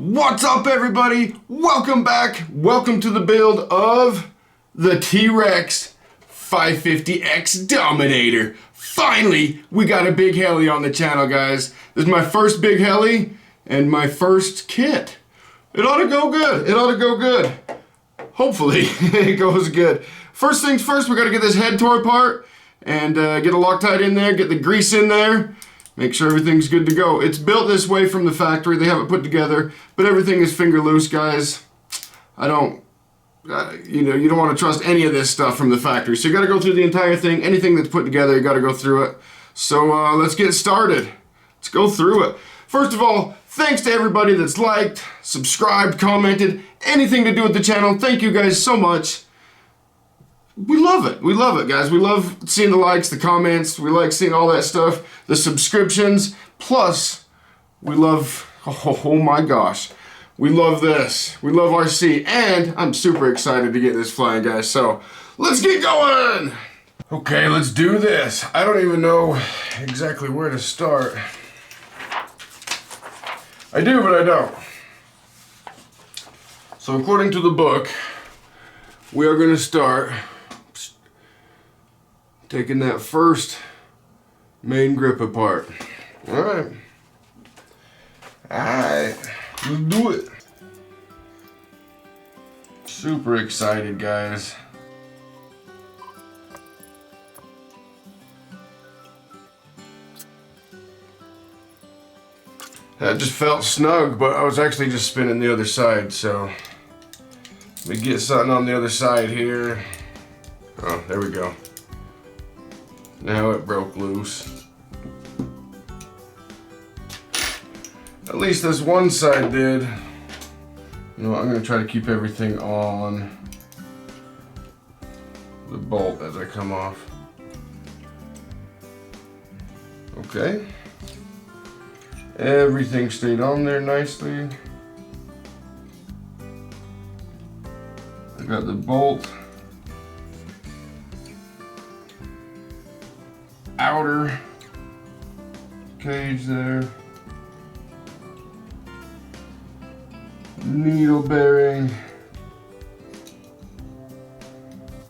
What's up, everybody? Welcome back. Welcome to the build of the Trex 550X Dominator. Finally, we got a big heli on the channel, guys. This is my first big heli and my first kit. It ought to go good. It ought to go good. Hopefully, it goes good. First things first, we got to get this head tore apart and get a Loctite in there, get the grease in there. Make sure everything's good to go. It's built this way from the factory. They have it put together, but everything is finger loose, guys. You don't want to trust any of this stuff from the factory. So you got to go through the entire thing. Anything that's put together, you got to go through it. So let's get started. Let's go through it. First of all, thanks to everybody that's liked, subscribed, commented, anything to do with the channel. Thank you guys so much. We love it. We love it, guys. We love seeing the likes, the comments. We like seeing all that stuff. The subscriptions. Plus, we love, oh my gosh. We love this. We love RC. And I'm super excited to get this flying, guys. So, let's get going. Okay, let's do this. I don't even know exactly where to start. I do, but I don't. So, according to the book, we are going to start taking that first main grip apart. Alright, let's do it. Super excited, guys. That just felt snug, but I was actually just spinning the other side, so let me get something on the other side here. Oh, there we go. Now it broke loose. At least this one side did. You know what, I'm going to try to keep everything on the bolt as I come off. Okay. Everything stayed on there nicely. I got the bolt. Outer cage there. Needle bearing.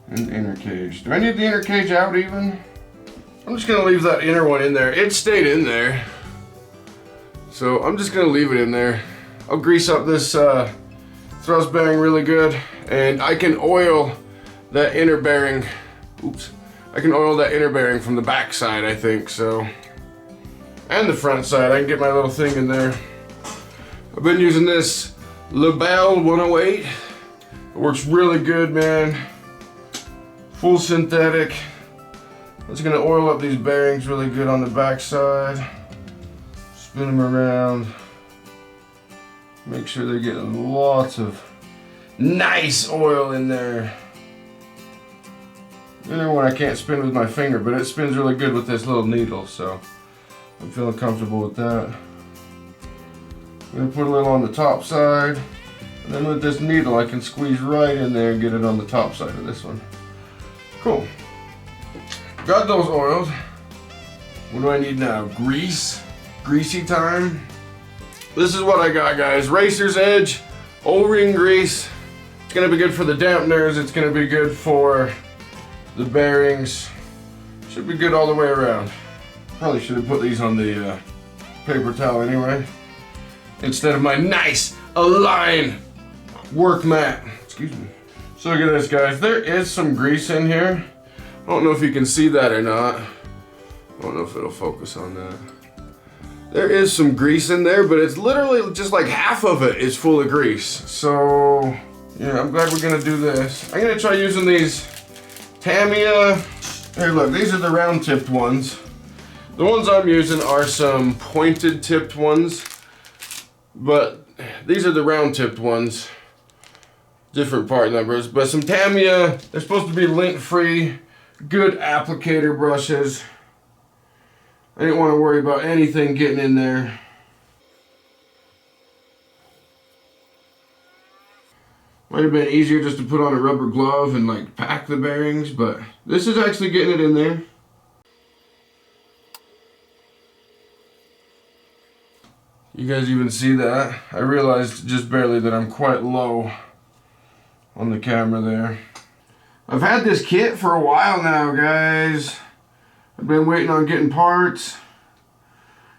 And inner cage. Do I need the inner cage out even? I'm just gonna leave that inner one in there. It stayed in there. So I'm just gonna leave it in there. I'll grease up this thrust bearing really good, and I can oil that inner bearing. Oops. I can oil that inner bearing from the back side, I think, so. And the front side, I can get my little thing in there. I've been using this LaBelle 108. It works really good, man. Full synthetic. I'm just gonna oil up these bearings really good on the back side. Spin them around. Make sure they're getting lots of nice oil in there. The other one I can't spin with my finger, but it spins really good with this little needle, so I'm feeling comfortable with that. I'm going to put a little on the top side, and then with this needle I can squeeze right in there and get it on the top side of this one. Cool. Got those oiled. What do I need now? Grease. Greasy time. This is what I got, guys. Racer's edge, O-ring grease. It's going to be good for the dampeners. It's going to be good for the bearings. Should be good all the way around. Probably should have put these on the paper towel anyway, instead of my nice Align work mat. Excuse me. So look at this, guys. There is some grease in here. I don't know if you can see that or not. I don't know if it'll focus on that. There is some grease in there, but it's literally just like half of it is full of grease. So yeah, I'm glad we're gonna do this. I'm gonna try using these Tamiya. Here, look, these are the round tipped ones. The ones I'm using are some pointed tipped ones, but these are the round tipped ones. Different part numbers, but some Tamiya. They're supposed to be lint free, good applicator brushes. I didn't want to worry about anything getting in there. Might have been easier just to put on a rubber glove and like pack the bearings, but this is actually getting it in there. You guys even see that. I realized just barely that I'm quite low on the camera there. I've had this kit for a while now, guys. I've been waiting on getting parts.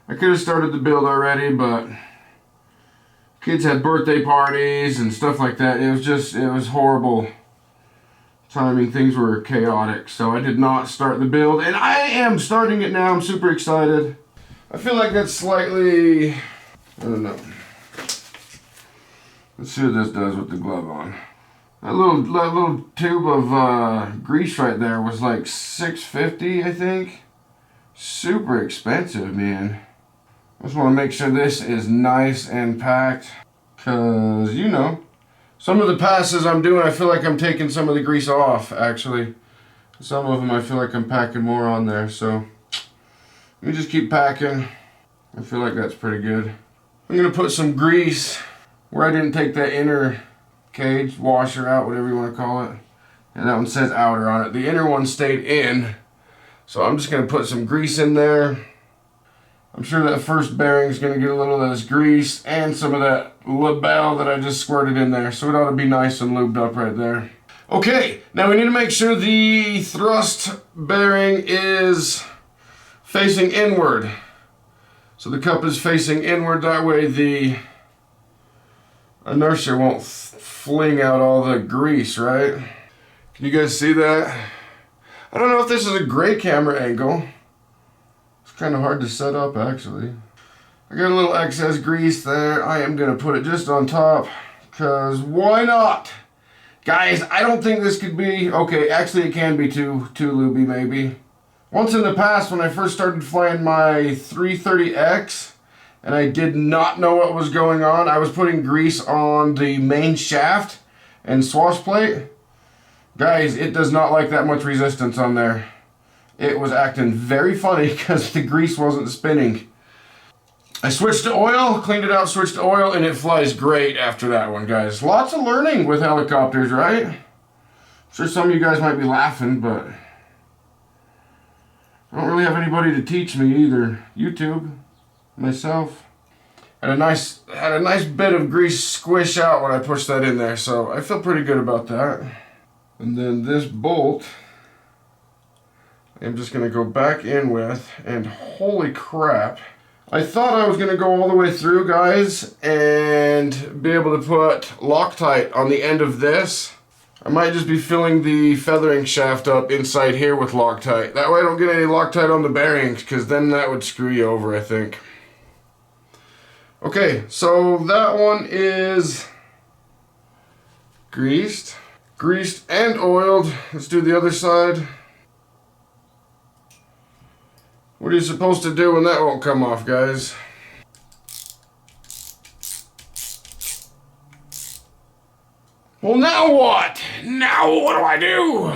I could have started the build already, but kids had birthday parties and stuff like that. It was horrible timing. Things were chaotic, so I did not start the build, and I am starting it now. I'm super excited. I feel like that's slightly, I don't know. Let's see what this does with the glove on. That little tube of grease right there was like $6.50, I think. Super expensive, man. I just want to make sure this is nice and packed, because, you know, some of the passes I'm doing, I feel like I'm taking some of the grease off, actually. Some of them I feel like I'm packing more on there, so let me just keep packing. I feel like that's pretty good. I'm going to put some grease where I didn't take that inner cage, washer out, whatever you want to call it. And that one says outer on it. The inner one stayed in, so I'm just going to put some grease in there. I'm sure that first bearing is going to get a little of this grease and some of that label that I just squirted in there. So it ought to be nice and lubed up right there. Okay, now we need to make sure the thrust bearing is facing inward. So the cup is facing inward. That way the inertia won't fling out all the grease, right? Can you guys see that? I don't know if this is a great camera angle. Kind of hard to set up, actually. I got a little excess grease there. I am gonna put it just on top, because why not? Guys, I don't think this could be, okay, actually it can be too lubey maybe. Once in the past when I first started flying my 330X and I did not know what was going on, I was putting grease on the main shaft and swash plate. Guys, it does not like that much resistance on there. It was acting very funny because the grease wasn't spinning. I switched to oil, cleaned it out, switched to oil, and it flies great after that one, guys. Lots of learning with helicopters, right? I'm sure some of you guys might be laughing, but I don't really have anybody to teach me either. YouTube, myself. Had a nice bit of grease squish out when I pushed that in there, so I feel pretty good about that. And then this bolt, I'm just going to go back in with, and holy crap. I thought I was going to go all the way through, guys, and be able to put Loctite on the end of this. I might just be filling the feathering shaft up inside here with Loctite. That way I don't get any Loctite on the bearings, because then that would screw you over, I think. Okay, so that one is greased and oiled. Let's do the other side. What are you supposed to do when that won't come off, guys? Well, now what? Now what do I do?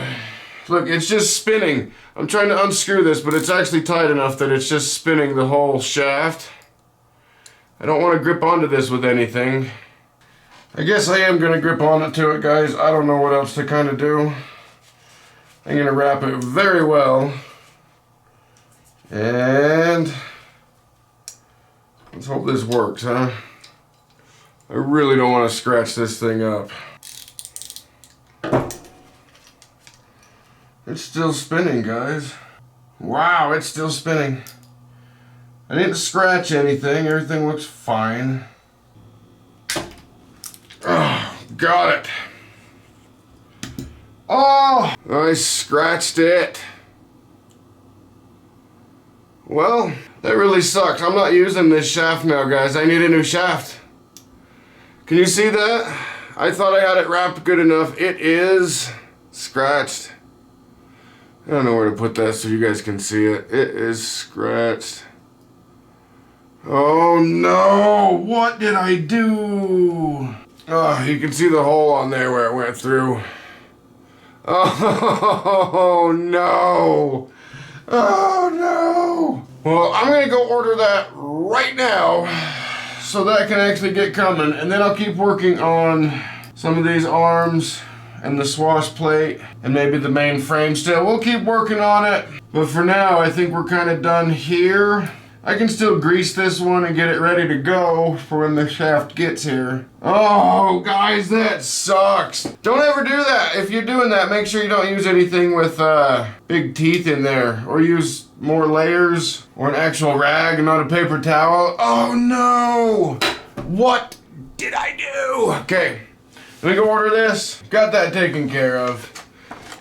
Look, it's just spinning. I'm trying to unscrew this, but it's actually tight enough that it's just spinning the whole shaft. I don't want to grip onto this with anything. I guess I am going to grip onto it, guys. I don't know what else to kind of do. I'm going to wrap it very well. And let's hope this works, huh? I really don't want to scratch this thing up. It's still spinning, guys. Wow, it's still spinning. I didn't scratch anything. Everything looks fine. Oh, got it. Oh, I scratched it. Well, that really sucks. I'm not using this shaft now, guys. I need a new shaft. Can you see that? I thought I had it wrapped good enough. It is scratched. I don't know where to put that so you guys can see it. It is scratched. Oh no! What did I do? Oh, you can see the hole on there where it went through. Oh no! Oh no! Well, I'm gonna go order that right now so that can actually get coming, and then I'll keep working on some of these arms and the swash plate and maybe the main frame still. We'll keep working on it, but for now I think we're kind of done here. I can still grease this one and get it ready to go for when the shaft gets here. Oh, guys, that sucks. Don't ever do that. If you're doing that, make sure you don't use anything with big teeth in there, or use more layers or an actual rag and not a paper towel. Oh, no. What did I do? Okay, let me go order this. Got that taken care of.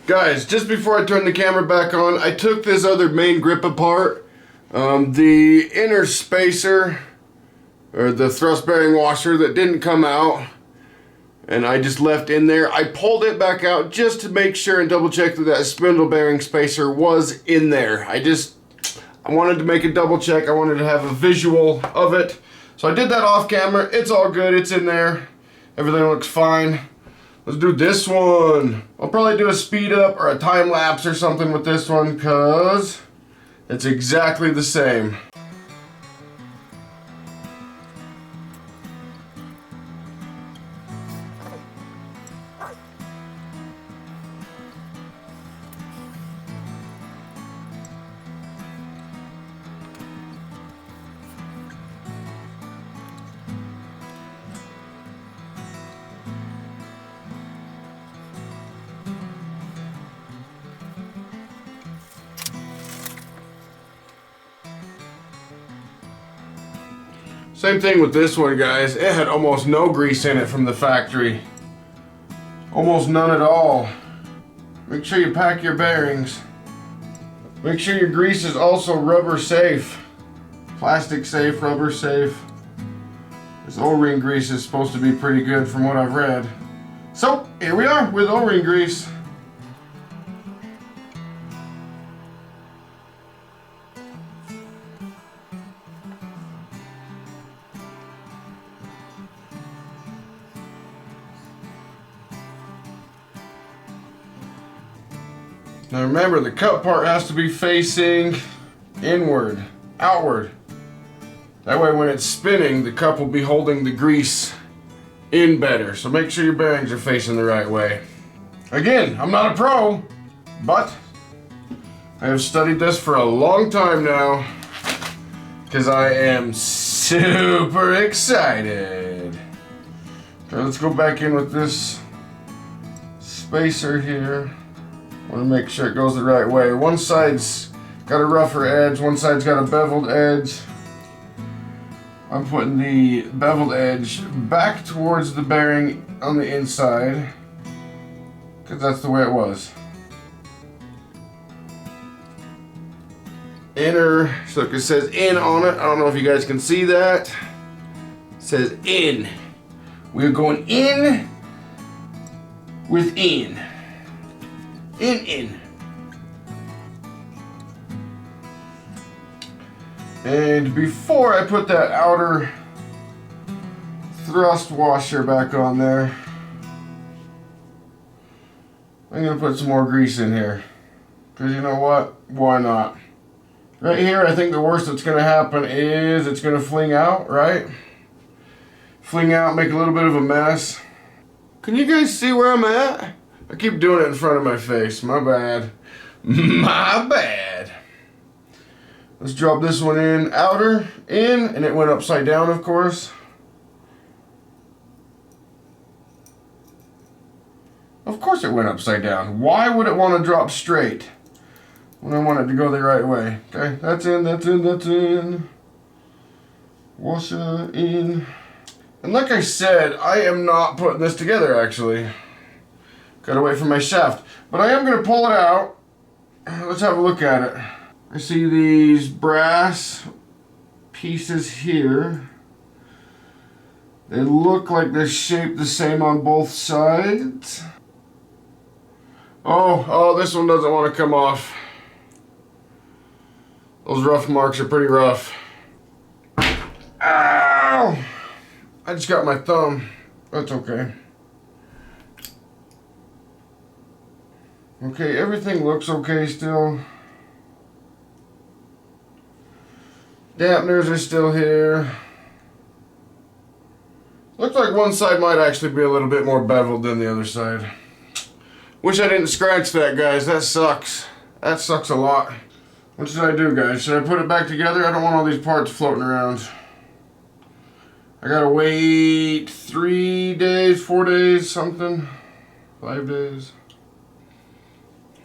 Guys, just before I turn the camera back on, I took this other main grip apart. The inner spacer, or the thrust bearing washer that didn't come out, and I just left in there. I pulled it back out just to make sure and double check that that spindle bearing spacer was in there. I wanted to make a double check. I wanted to have a visual of it. So I did that off camera. It's all good. It's in there. Everything looks fine. Let's do this one. I'll probably do a speed up or a time lapse or something with this one, because it's exactly the same. Same thing with this one, guys. It had almost no grease in it from the factory. Almost none at all. Make sure you pack your bearings. Make sure your grease is also rubber safe. Plastic safe, rubber safe. This O-ring grease is supposed to be pretty good from what I've read. So, here we are with O-ring grease. Now remember, the cup part has to be facing inward, outward. That way when it's spinning, the cup will be holding the grease in better. So make sure your bearings are facing the right way. Again, I'm not a pro, but I have studied this for a long time now, because I am super excited. Okay, let's go back in with this spacer here. I want to make sure it goes the right way. One side's got a rougher edge, one side's got a beveled edge. I'm putting the beveled edge back towards the bearing on the inside, because that's the way it was. Inner, so it says in on it. I don't know if you guys can see that. It says in. We're going in with in. In. And before I put that outer thrust washer back on there, I'm going to put some more grease in here. Because you know what? Why not? Right here, I think the worst that's going to happen is it's going to fling out, right? Fling out, make a little bit of a mess. Can you guys see where I'm at? I keep doing it in front of my face. My bad. My bad. Let's drop this one in. Outer, in, and it went upside down, of course. Of course it went upside down. Why would it want to drop straight when I want it to go the right way? Okay, that's in, that's in, that's in. Washer in. And like I said, I am not putting this together, actually. Gotta wait for my shaft. But I am going to pull it out. Let's have a look at it. I see these brass pieces here. They look like they're shaped the same on both sides. Oh, this one doesn't want to come off. Those rough marks are pretty rough. Ow! I just got my thumb. That's okay. Okay, everything looks okay still. Dampeners are still here. Looks like one side might actually be a little bit more beveled than the other side. Wish I didn't scratch that, guys. That sucks. That sucks a lot. What should I do, guys? Should I put it back together? I don't want all these parts floating around. I gotta wait 3 days, 4 days, something. 5 days.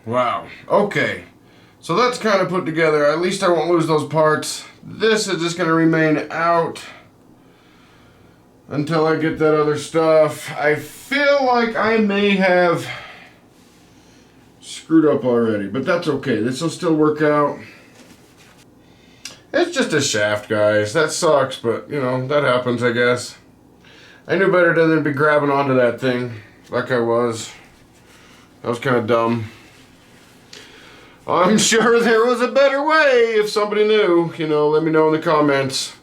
Wow. Okay. So that's kind of put together. At least I won't lose those parts. This is just gonna remain out until I get that other stuff. I feel like I may have screwed up already, but that's okay. This will still work out. It's just a shaft, guys. That sucks, but you know, that happens, I guess. I knew better than to be grabbing onto that thing like I was. That was kind of dumb. I'm sure there was a better way. If somebody knew, you know, let me know in the comments.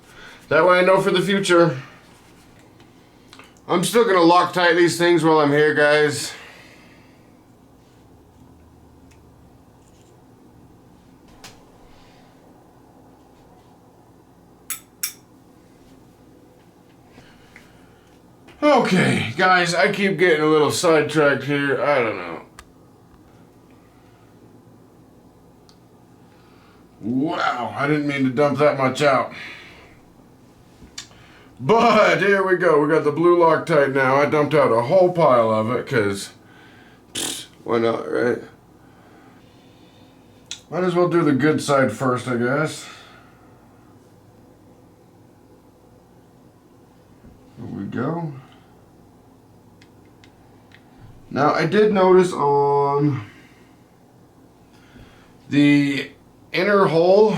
That way I know for the future. I'm still gonna Loctite these things while I'm here, guys. Okay, guys, I keep getting a little sidetracked here. I don't know. Wow, I didn't mean to dump that much out. But here we go. We got the blue Loctite now. I dumped out a whole pile of it because why not, right? Might as well do the good side first, I guess. Here we go. Now I did notice on the inner hole,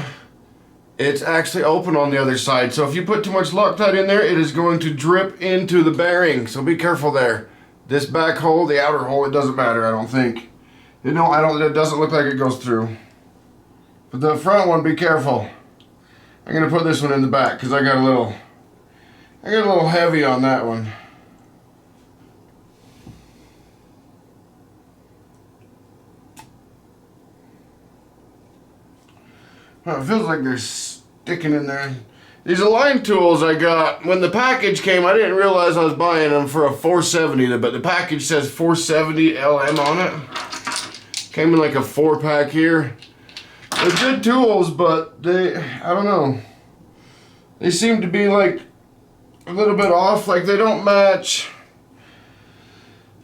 it's actually open on the other side. So if you put too much Loctite in there, it is going to drip into the bearing. So be careful there. This back hole, the outer hole, it doesn't matter, I don't think. You know, it doesn't look like it goes through. But the front one, be careful. I'm gonna put this one in the back because I got a little heavy on that one. Well, it feels like they're sticking in there. These align tools I got, when the package came, I didn't realize I was buying them for a 470, but the package says 470 LM on it. Came in like a 4-pack here. They're good tools, but I don't know. They seem to be like a little bit off, like they don't match.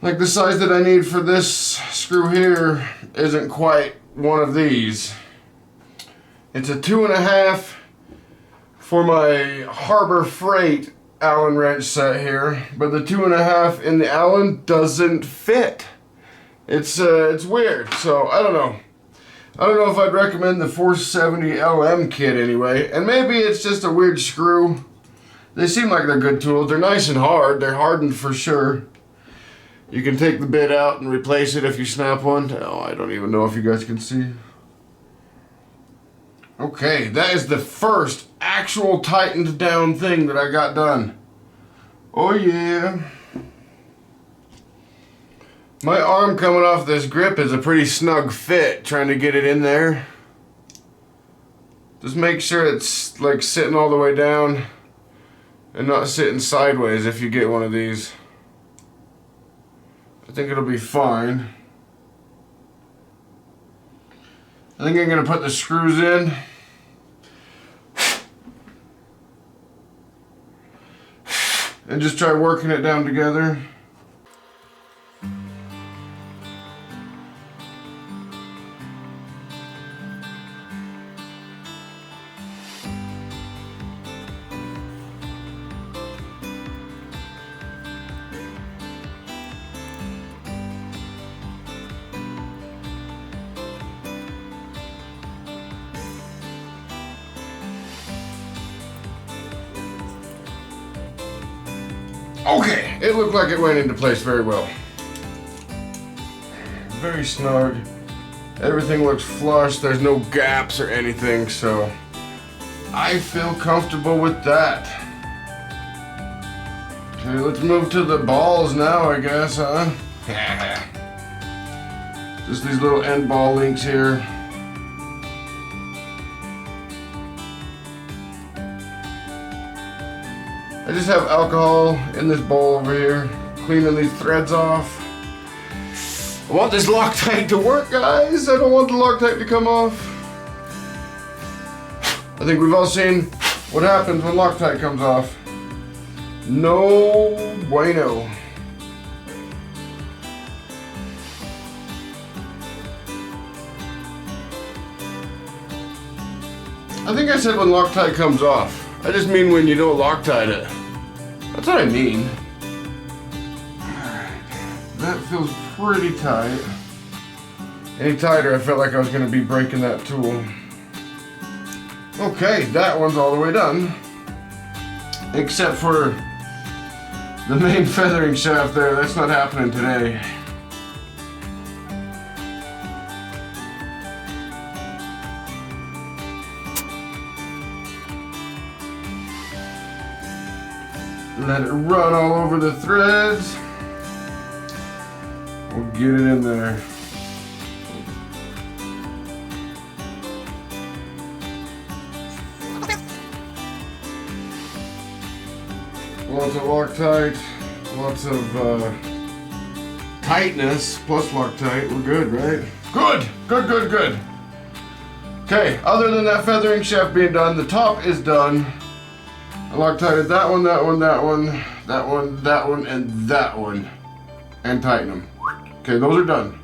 Like the size that I need for this screw here isn't quite one of these. It's a 2.5 for my Harbor Freight Allen wrench set here, but the 2.5 in the Allen doesn't fit. It's weird, so I don't know. I don't know if I'd recommend the 470 LM kit anyway, and maybe it's just a weird screw. They seem like they're good tools. They're nice and hard. They're hardened for sure. You can take the bit out and replace it if you snap one. Oh, I don't even know if you guys can see. Okay, that is the first actual tightened down thing that I got done. Oh yeah. My arm coming off this grip is a pretty snug fit, trying to get it in there. Just make sure it's like sitting all the way down and not sitting sideways if you get one of these. I think it'll be fine. I think I'm going to put the screws in. And just try working it down together. Okay, it looked like it went into place very well. Very snug. Everything looks flush. There's no gaps or anything, so I feel comfortable with that. Okay, let's move to the balls now, I guess, huh? Just these little end ball links here. I just have alcohol in this bowl over here, cleaning these threads off. I want this Loctite to work, guys. I don't want the Loctite to come off. think we've all seen what happens when Loctite comes off. No bueno. I think I said when Loctite comes off. I just mean when you don't Loctite it. That's what I mean. Alright, that feels pretty tight. Any tighter, I felt like I was going to be breaking that tool. Okay, that one's all the way done. Except for the main feathering shaft there, that's not happening today. Let it run all over the threads. We'll get it in there. Lots of Loctite, lots of tightness plus Loctite. We're good, right? Good, good, good, good. Okay, other than that feathering shaft being done, the top is done. I Loctited that one, that one, that one, that one, that one, and that one. And tighten them. Okay, those are done.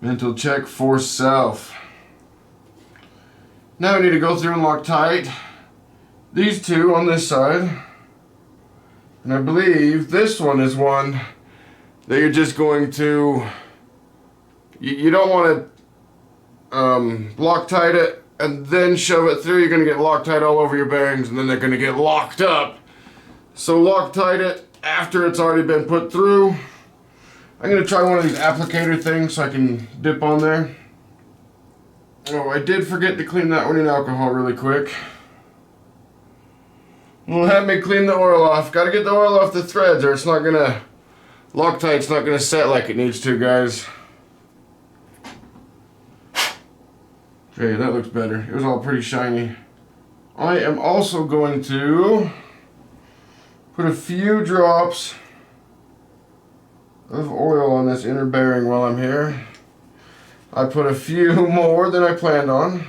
Mental check for self. Now we need to go through and Loctite these two on this side. And I believe this one is one that you're just going to, you don't want to Loctite it and then shove it through. You're going to get Loctite all over your bearings and then they're going to get locked up. So Loctite it after it's already been put through. I'm going to try one of these applicator things so I can dip on there. Oh, I did forget to clean that one in alcohol really quick. Will have me clean the oil off. Gotta get the oil off the threads or it's not gonna, Loctite's not gonna set like it needs to, guys. Okay, that looks better. It was all pretty shiny. I am also going to put a few drops of oil on this inner bearing while I'm here. I put a few more than I planned on.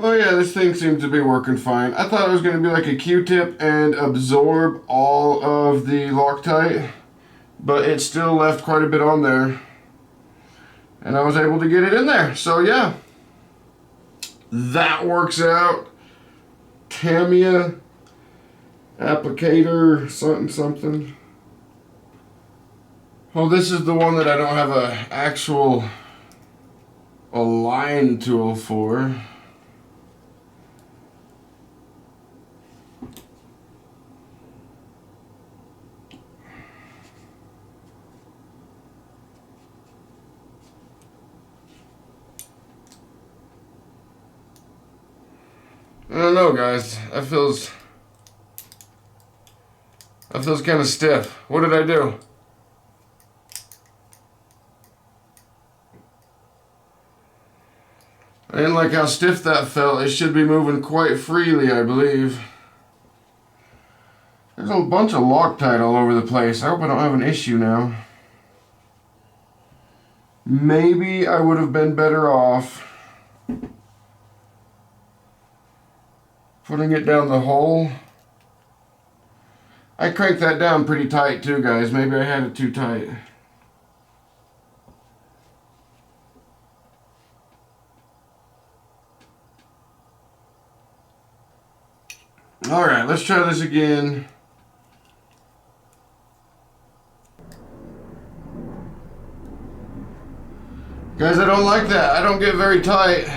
Oh yeah, this thing seems to be working fine. I thought it was going to be like a Q-tip and absorb all of the Loctite, but it still left quite a bit on there. And I was able to get it in there. So yeah, that works out. Tamiya applicator something. Oh, this is the one that I don't have a actual align tool for. I don't know, guys. That feels kind of stiff. What did I do? I didn't like how stiff that felt. It should be moving quite freely, I believe. There's a bunch of Loctite all over the place. I hope I don't have an issue now. Maybe I would have been better off putting it down the hole. I cranked that down pretty tight too, guys. Maybe I had it too tight. Alright, let's try this again. Guys, I don't like that. I don't get very tight.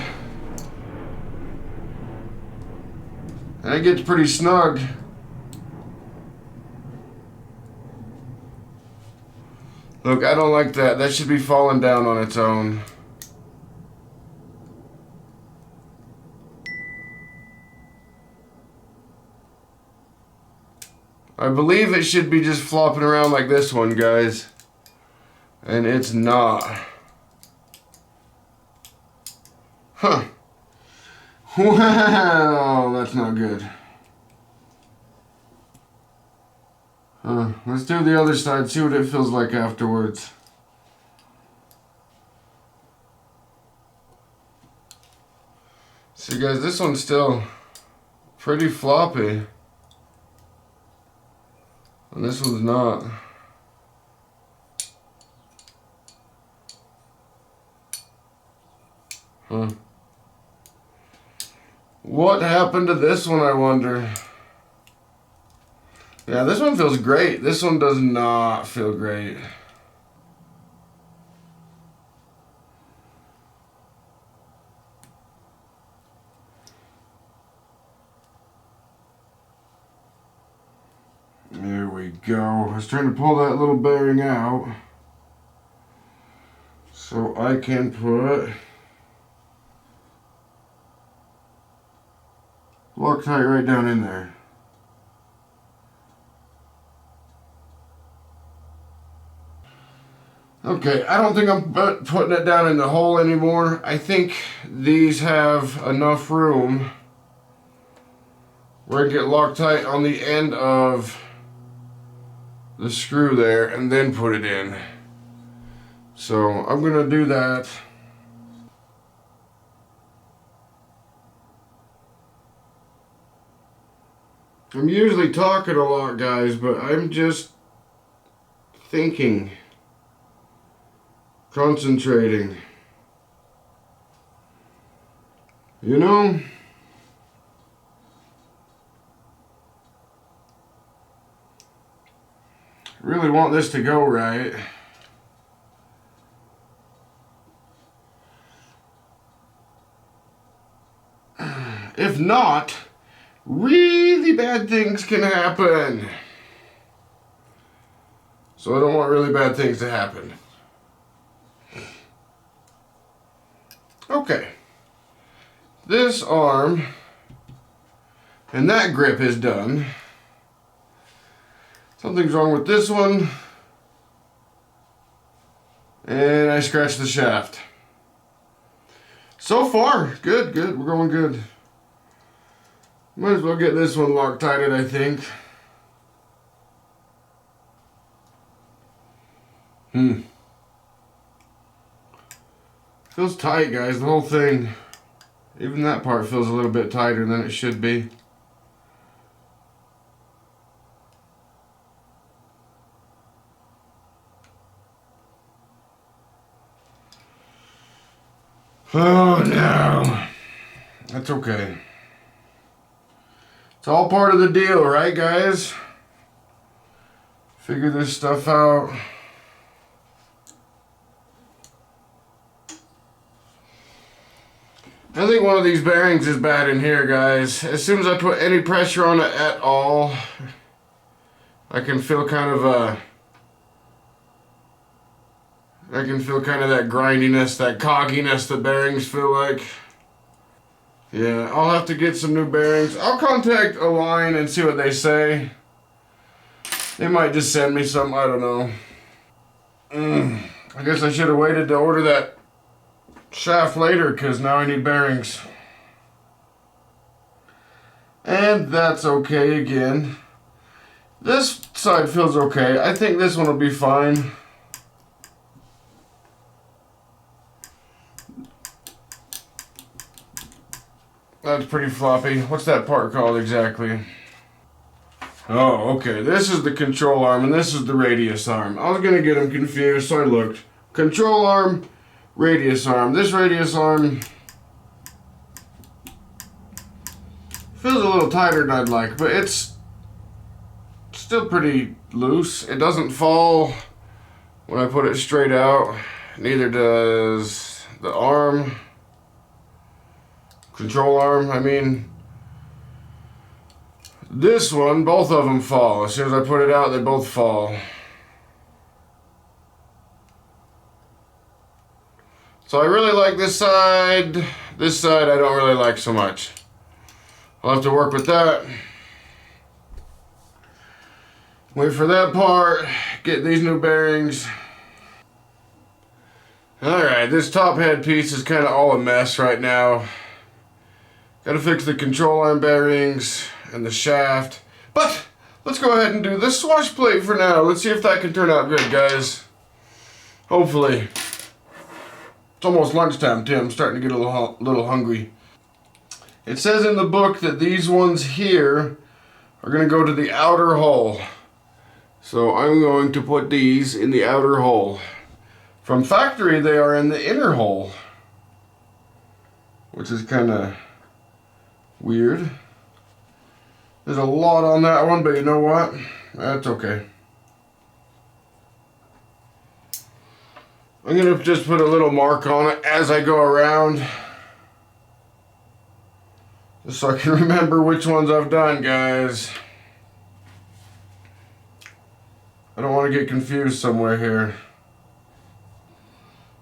And it gets pretty snug. Look, I don't like that. That should be falling down on its own. I believe it should be just flopping around like this one, guys. And it's not. Huh. Wow, that's not good. Let's do the other side, see what it feels like afterwards. See guys, this one's still pretty floppy. And this one's not. What happened to this one, I wonder? Yeah, this one feels great. This one does not feel great. There we go. I was trying to pull that little bearing out so I can put Loctite right down in there. Okay, I don't think I'm putting it down in the hole anymore. I think these have enough room where I get Loctite on the end of the screw there and then put it in. So I'm gonna do that. I'm usually talking a lot, guys, but I'm just thinking, concentrating. You know? I really want this to go right. If not, really bad things can happen. So I don't want really bad things to happen. Okay. This arm and that grip is done. Something's wrong with this one. And I scratched the shaft. So far, good. We're going good. Might as well get this one Loctited, I think. Feels tight, guys, the whole thing. Even that part feels a little bit tighter than it should be. Oh no. That's okay. It's all part of the deal, right, guys? Figure this stuff out. I think one of these bearings is bad in here, guys. As soon as I put any pressure on it at all, I can feel kind of that grindiness, that cogginess that bearings feel like. Yeah, I'll have to get some new bearings. I'll contact Align and see what they say. They might just send me some, I don't know. I guess I should have waited to order that shaft later, because now I need bearings. And that's okay again. This side feels okay. I think this one will be fine. That's pretty floppy. What's that part called exactly? Oh, okay. This is the control arm and this is the radius arm. I was gonna get them confused, so I looked. Control arm, radius arm. This radius arm feels a little tighter than I'd like, but it's still pretty loose. It doesn't fall when I put it straight out. Neither does the arm. Control arm, I mean. This one, both of them fall. As soon as I put it out, they both fall. So I really like this side. This side I don't really like so much. I'll have to work with that. Wait for that part. Get these new bearings. Alright, this top head piece is kind of all a mess right now. Gotta fix the control arm bearings and the shaft. But let's go ahead and do this swash plate for now. Let's see if that can turn out good, guys. Hopefully. It's almost lunchtime, Tim. I'm starting to get a little hungry. It says in the book that these ones here are going to go to the outer hull. So I'm going to put these in the outer hull. From factory, they are in the inner hull, which is kind of weird. There's a lot on that one, but you know what? That's okay. I'm going to just put a little mark on it as I go around, just so I can remember which ones I've done, guys. I don't want to get confused somewhere here.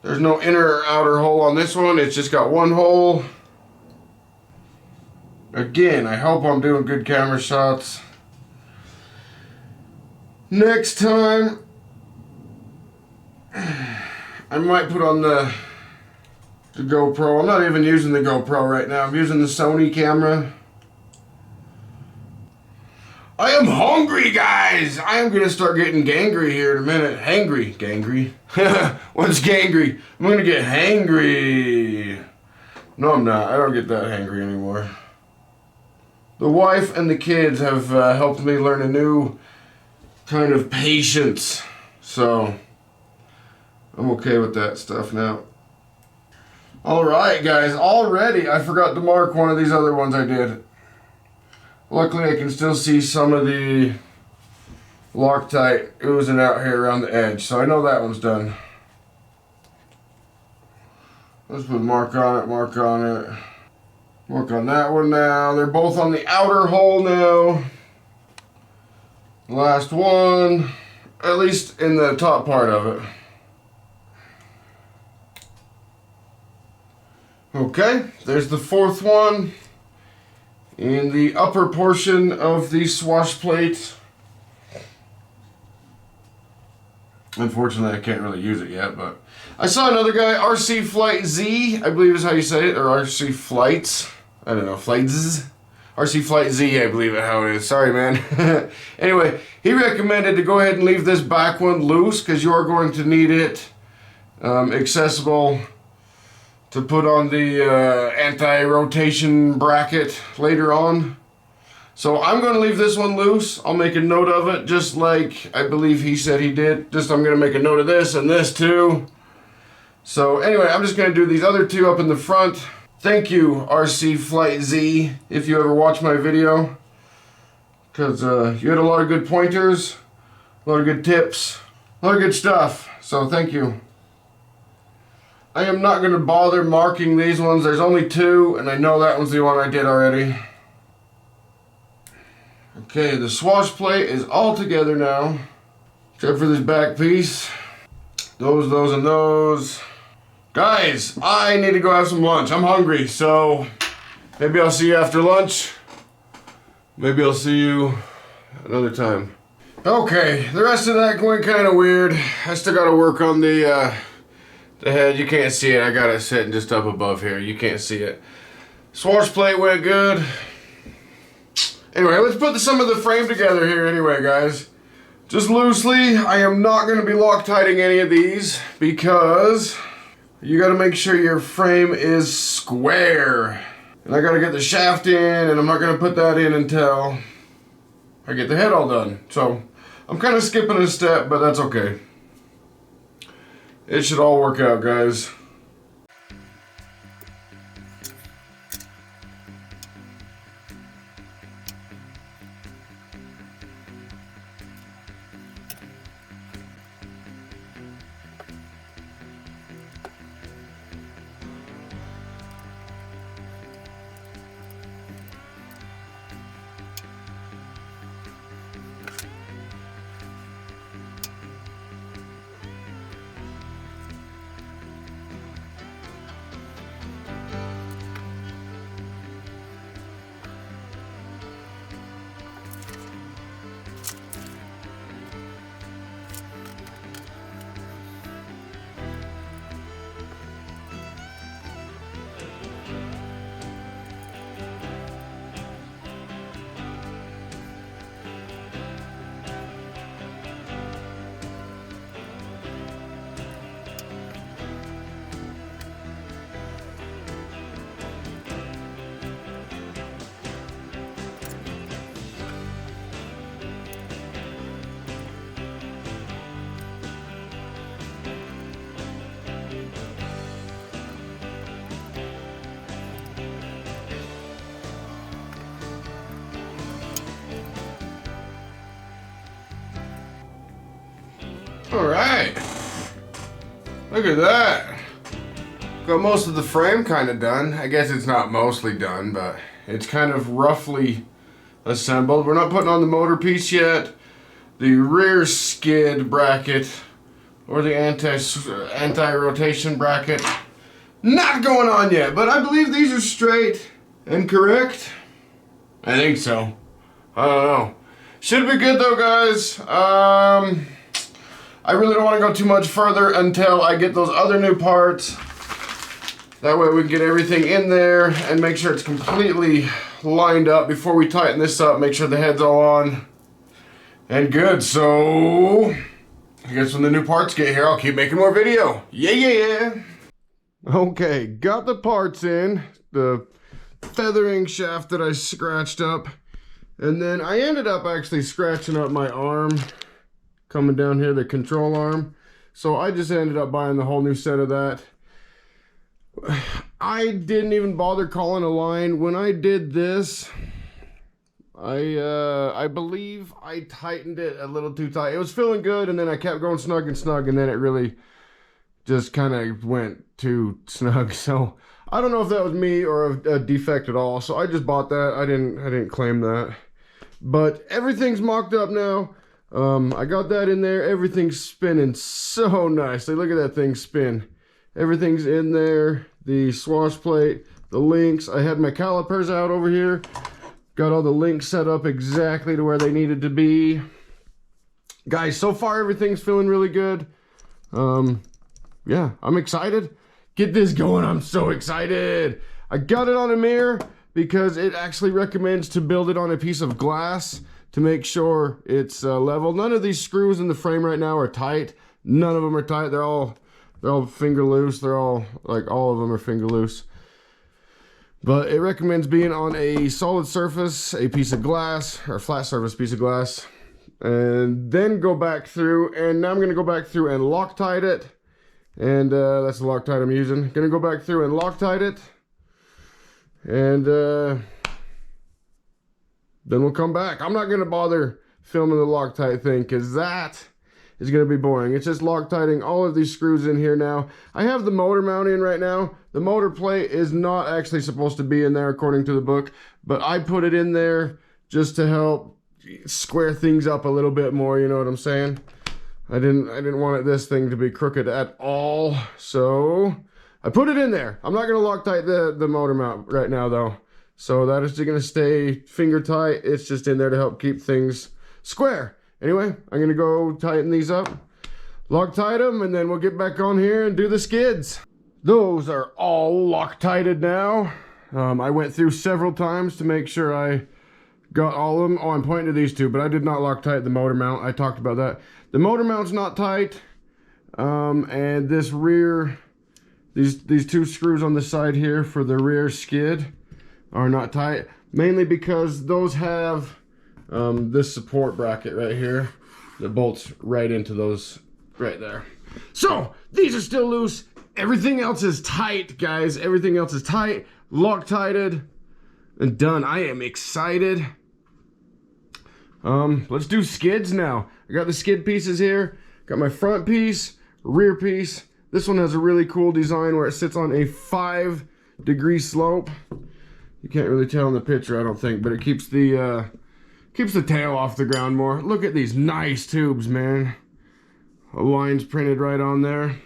There's no inner or outer hole on this one. It's just got one hole. Again, I hope I'm doing good camera shots. Next time, I might put on the GoPro. I'm not even using the GoPro right now. I'm using the Sony camera. I am hungry, guys! I am going to start getting gangry here in a minute. Hangry. Gangry? What's gangry? I'm going to get hangry. No, I'm not. I don't get that hangry anymore. The wife and the kids have helped me learn a new kind of patience. So, I'm okay with that stuff now. Alright, guys. Already, I forgot to mark one of these other ones I did. Luckily, I can still see some of the Loctite oozing out here around the edge, so I know that one's done. Let's put mark on it, mark on it. Mark on that one now. They're both on the outer hole now. Last one, at least in the top part of it. Okay, there's the fourth one. In the upper portion of the swash plate. Unfortunately, I can't really use it yet, but I saw another guy, RC Flight Z, I believe is how you say it, or RC Flights. I don't know, Flights. RC Flight Z, I believe it how it is. Sorry, man. Anyway, he recommended to go ahead and leave this back one loose because you are going to need it accessible to put on the anti-rotation bracket later on. So I'm going to leave this one loose. I'll make a note of it, just like I believe he said he did. Just I'm going to make a note of this and this too. So anyway, I'm just going to do these other two up in the front. Thank you, RC Flight Z, if you ever watch my video. Because you had a lot of good pointers, a lot of good tips, a lot of good stuff. So thank you. I am not going to bother marking these ones. There's only two, and I know that one's the one I did already. Okay, the swash plate is all together now, except for this back piece. Those, and those. Guys, I need to go have some lunch. I'm hungry, so maybe I'll see you after lunch. Maybe I'll see you another time. Okay, the rest of that went kind of weird. I still got to work on the head. You can't see it. I got it sitting just up above here. You can't see it. Swash plate went good. Anyway, let's put some of the frame together here anyway, guys. Just loosely, I am not going to be Loctiting any of these because you got to make sure your frame is square. And I got to get the shaft in, and I'm not going to put that in until I get the head all done. So, I'm kind of skipping a step, but that's okay. It should all work out, guys. All right. Look at that. Got most of the frame kind of done. I guess it's not mostly done, but it's kind of roughly assembled. We're not putting on the motor piece yet. The rear skid bracket or the anti-rotation bracket, not going on yet, but I believe these are straight and correct. I think so. I don't know. Should be good though, guys. I really don't want to go too much further until I get those other new parts. That way we can get everything in there and make sure it's completely lined up before we tighten this up. Make sure the head's all on and good. So I guess when the new parts get here, I'll keep making more video. Yeah. Okay, got the parts in. The feathering shaft that I scratched up. And then I ended up actually scratching up my arm coming down here, the control arm. So I just ended up buying the whole new set of that. I didn't even bother calling a line. When I did this, I believe I tightened it a little too tight. It was feeling good, and then I kept going snug, and then it really just kind of went too snug. So I don't know if that was me or a defect at all. So I just bought that. I didn't claim that. But everything's mocked up now. I got that in there. Everything's spinning so nicely. Look at that thing spin. Everything's in there. The swash plate, the links. I had my calipers out over here. Got all the links set up exactly to where they needed to be. Guys, so far everything's feeling really good. Yeah, I'm excited. Get this going. I'm so excited. I got it on a mirror because it actually recommends to build it on a piece of glass to make sure it's level. None of these screws in the frame right now are tight. None of them are tight. They're all finger loose. They're all, like, all of them are finger loose. But it recommends being on a solid surface, a piece of glass, or flat surface piece of glass. And then go back through, and now I'm gonna go back through and Loctite it. And that's the Loctite I'm using. Gonna go back through and Loctite it. And then we'll come back. I'm not gonna bother filming the Loctite thing because that is gonna be boring. It's just Loctiting all of these screws in here now. I have the motor mount in right now. The motor plate is not actually supposed to be in there according to the book, but I put it in there just to help square things up a little bit more, you know what I'm saying? I didn't want this thing to be crooked at all, so I put it in there. I'm not gonna Loctite the motor mount right now though. So that is gonna stay finger tight. It's just in there to help keep things square. Anyway, I'm gonna go tighten these up, Loctite them, and then we'll get back on here and do the skids. Those are all Loctited now. I went through several times to make sure I got all of them. Oh, I'm pointing to these two, but I did not Loctite the motor mount. I talked about that. The motor mount's not tight. And this rear, these two screws on the side here for the rear skid are not tight. Mainly because those have this support bracket right here that bolts right into those right there. So these are still loose. Everything else is tight, guys. Everything else is tight, Loctited, and done. I am excited. Let's do skids now. I got the skid pieces here. Got my front piece, rear piece. This one has a really cool design where it sits on a 5-degree slope. You can't really tell in the picture, I don't think, but it keeps the tail off the ground more. Look at these nice tubes, man. A line's printed right on there.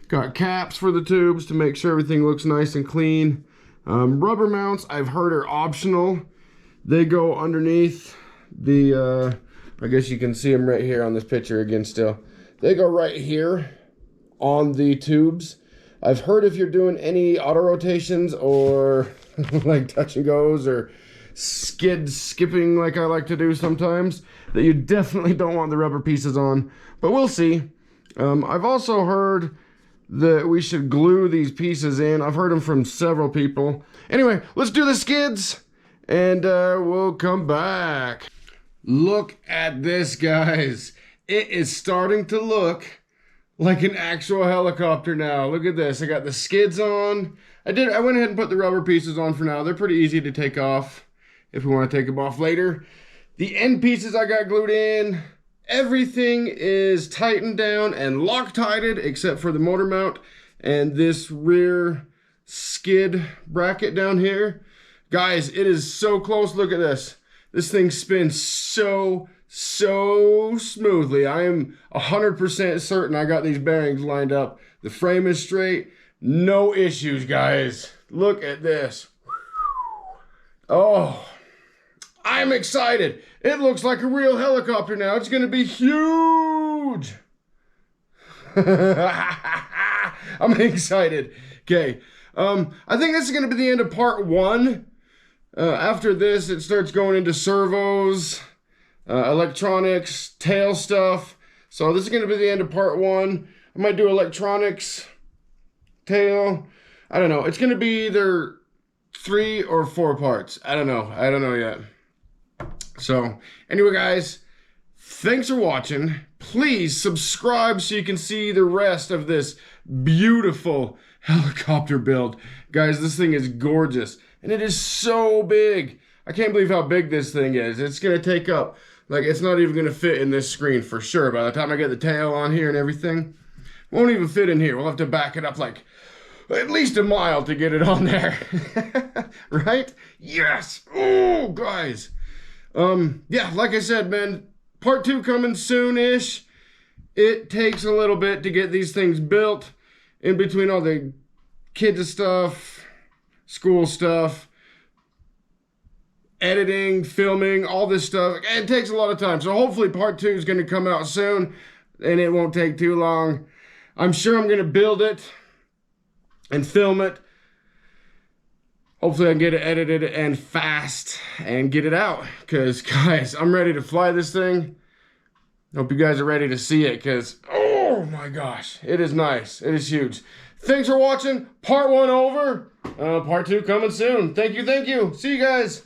Got caps for the tubes to make sure everything looks nice and clean. Rubber mounts, I've heard, are optional. They go underneath the, I guess you can see them right here on this picture again still. They go right here on the tubes. I've heard if you're doing any auto rotations or like touch and goes or skipping like I like to do sometimes, that you definitely don't want the rubber pieces on, but we'll see. I've also heard that we should glue these pieces in. I've heard them from several people. Anyway, let's do the skids and we'll come back. Look at this, guys. It is starting to look like an actual helicopter now. Look at this. I got the skids on. I went ahead and put the rubber pieces on for now. They're pretty easy to take off if we want to take them off later. The end pieces I got glued in. everything is tightened down and Loctited except for the motor mount and this rear skid bracket down here. Guys, it is so close. Look at this. This thing spins so smoothly. I am 100% certain I got these bearings lined up. The frame is straight. No issues, guys. Look at this. Oh, I'm excited. It looks like a real helicopter now. It's going to be huge. I'm excited. Okay. I think this is going to be the end of part 1. After this, it starts going into servos, electronics, tail stuff. So this is going to be the end of part 1. I might do electronics, tail. I don't know. It's going to be either 3 or 4 parts. I don't know yet. So anyway, guys, thanks for watching. Please subscribe so you can see the rest of this beautiful helicopter build. Guys, this thing is gorgeous. And it is so big. I can't believe how big this thing is. It's going to take up, like, it's not even going to fit in this screen for sure. By the time I get the tail on here and everything, won't even fit in here. We'll have to back it up like at least a mile to get it on there. Right? Yes. Oh, guys. Yeah, like I said, man, part 2 coming soon-ish. It takes a little bit to get these things built in between all the kids stuff, school stuff, editing, filming, all this stuff. It takes a lot of time. So hopefully part 2 is going to come out soon and it won't take too long. I'm sure I'm going to build it and film it. Hopefully I can get it edited and fast and get it out. Because, guys, I'm ready to fly this thing. Hope you guys are ready to see it because, oh my gosh, it is nice. It is huge. Thanks for watching. Part 1 over. Part 2 coming soon. Thank you. See you guys.